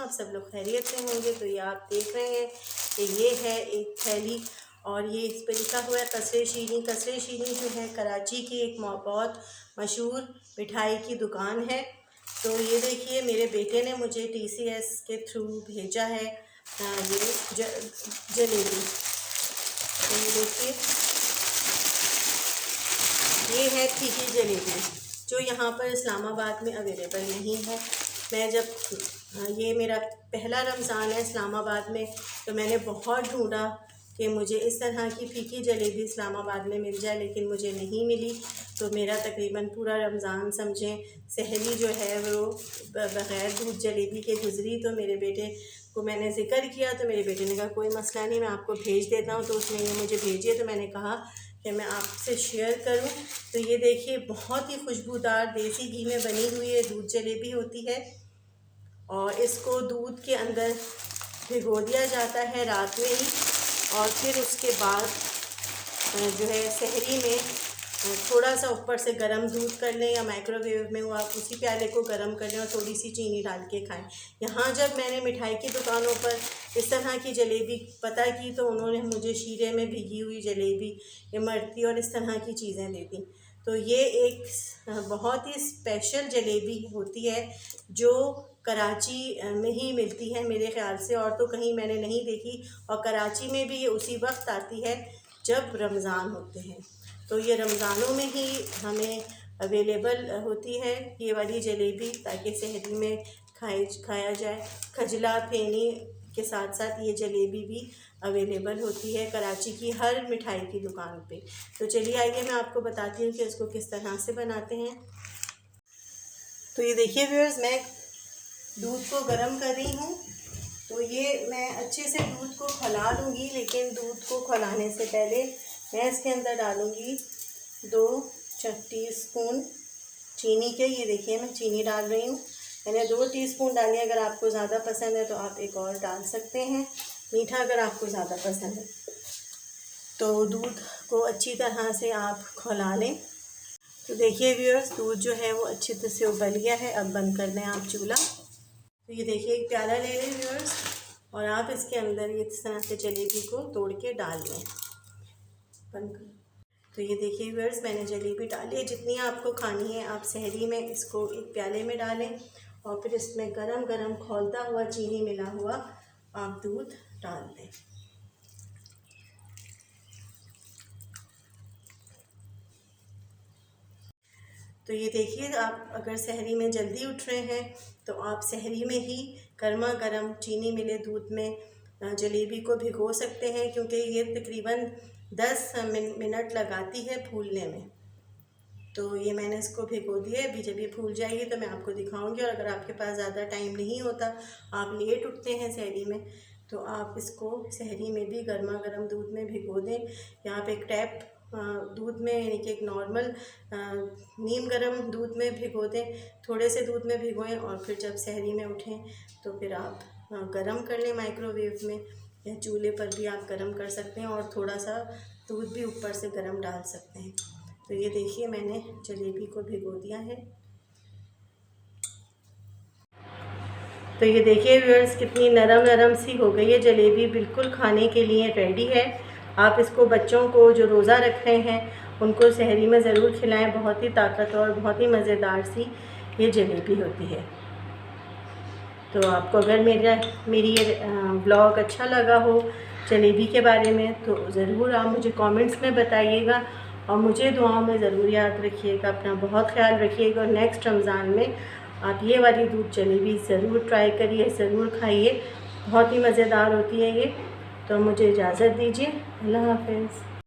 आप सब लोग खैरियत से होंगे। तो ये आप देख रहे हैं कि ये है एक थैली और ये इस पर लिखा हुआ है कसरे शीनी। कसरे शीनी जो है कराची की एक बहुत मशहूर मिठाई की दुकान है। तो ये देखिए मेरे बेटे ने मुझे TCS के थ्रू भेजा है ये जलेबी। तो ये देखिए ये है फीकी जलेबी जो यहाँ पर इस्लामाबाद में अवेलेबल नहीं है। मैं जब ये मेरा पहला रमज़ान है इस्लामाबाद में, तो मैंने बहुत ढूंढा कि मुझे इस तरह की फीकी जलेबी इस्लामाबाद में मिल जाए, लेकिन मुझे नहीं मिली। तो मेरा तकरीबन पूरा रमज़ान समझें सहरी जो है वो बग़ैर दूध जलेबी के गुज़री। तो मेरे बेटे को मैंने ज़िक्र किया तो मेरे बेटे ने कहा कोई मसला नहीं, मैं आपको भेज देता हूँ। तो उसने ये मुझे भेजी है, तो मैंने कहा कि मैं आपसे शेयर करूं। तो ये देखिए बहुत ही खुशबूदार देसी घी में बनी हुई है दूध जलेबी होती है और इसको दूध के अंदर भिगो दिया जाता है रात में ही, और फिर उसके बाद जो है सहरी में थोड़ा सा ऊपर से गरम दूध कर लें या माइक्रोवेव में वो आप उसी प्याले को गरम कर लें और थोड़ी सी चीनी डाल के खाएं। यहाँ जब मैंने मिठाई की दुकानों पर इस तरह की जलेबी पता की तो उन्होंने मुझे शीरे में भिगी हुई जलेबी, इमरती और इस तरह की चीज़ें दी थी। तो ये एक बहुत ही स्पेशल जलेबी होती है जो कराची में ही मिलती है मेरे ख़्याल से, और तो कहीं मैंने नहीं देखी। और कराची में भी ये उसी वक्त आती है जब रमज़ान होते हैं। तो ये रमज़ानों में ही हमें अवेलेबल होती है ये वाली जलेबी, ताकि सहरी में खाया जाए। खजला फेनी के साथ साथ ये जलेबी भी अवेलेबल होती है कराची की हर मिठाई की दुकान पे। तो चलिए आइए मैं आपको बताती हूँ कि इसको किस तरह से बनाते हैं। तो ये देखिए व्यूअर्स, मैं दूध को गर्म कर रही हूँ। तो ये मैं अच्छे से दूध को खौला लूँगी, लेकिन दूध को खौलाने से पहले मैं इसके अंदर डालूँगी 2 टीस्पून चीनी के। ये देखिए मैं चीनी डाल रही हूँ, मैंने 2 टीस्पून डाली। अगर आपको ज़्यादा पसंद है तो आप एक और डाल सकते हैं, मीठा अगर आपको ज़्यादा पसंद है। तो दूध को अच्छी तरह से आप खौला लें। तो देखिए व्यूअर्स, दूध जो है वो अच्छी तरह से उबल गया है। अब बंद कर दें आप चूल्हा। तो ये देखिए एक प्याला ले लें व्यूअर्स, और आप इसके अंदर इस तरह से जलेबी को तोड़ के डाल लें। बंद कर। तो ये देखिए व्यूअर्स, मैंने जलेबी डाली है। जितनी आपको खानी है आप सहरी में इसको एक प्याले में डालें और फिर इसमें गरम गरम खौलता हुआ चीनी मिला हुआ आप दूध डाल दें। तो ये देखिए, आप अगर सहरी में जल्दी उठ रहे हैं तो आप सहरी में ही गर्मा गर्म चीनी मिले दूध में जलेबी को भिगो सकते हैं, क्योंकि ये तकरीबन 10 मिनट लगाती है फूलने में। तो ये मैंने इसको भिगो दिया है। अभी जब ये फूल जाएगी तो मैं आपको दिखाऊंगी। और अगर आपके पास ज़्यादा टाइम नहीं होता, आप लेट उठते हैं सहरी में, तो आप इसको सहरी में भी गर्मा गर्म दूध में भिगो दें। या आप एक टैप दूध में, यानी कि एक नॉर्मल नीम गर्म दूध में भिगो दें। थोड़े से दूध में भिगोएं और फिर जब सहरी में उठें तो फिर आप गरम कर लें माइक्रोवेव में, या चूल्हे पर भी आप गरम कर सकते हैं और थोड़ा सा दूध भी ऊपर से गरम डाल सकते हैं। तो ये देखिए मैंने जलेबी को भिगो दिया है। तो ये देखिए व्यूअर्स, कितनी नरम नरम सी हो गई है जलेबी, बिल्कुल खाने के लिए रेडी है। आप इसको बच्चों को जो रोज़ा रख रहे हैं उनको सहरी में ज़रूर खिलाएं। बहुत ही ताकत और बहुत ही मज़ेदार सी ये जलेबी होती है। तो आपको अगर मेरी ये ब्लॉग अच्छा लगा हो जलेबी के बारे में, तो ज़रूर आप मुझे कमेंट्स में बताइएगा और मुझे दुआओं में ज़रूर याद रखिएगा। अपना बहुत ख्याल रखिएगा और नेक्स्ट रमज़ान में आप ये वाली दूध जलेबी ज़रूर ट्राई करिए, ज़रूर खाइए। बहुत ही मज़ेदार होती है ये। तो मुझे इजाज़त दीजिए। अल्लाह हाफ़िज़।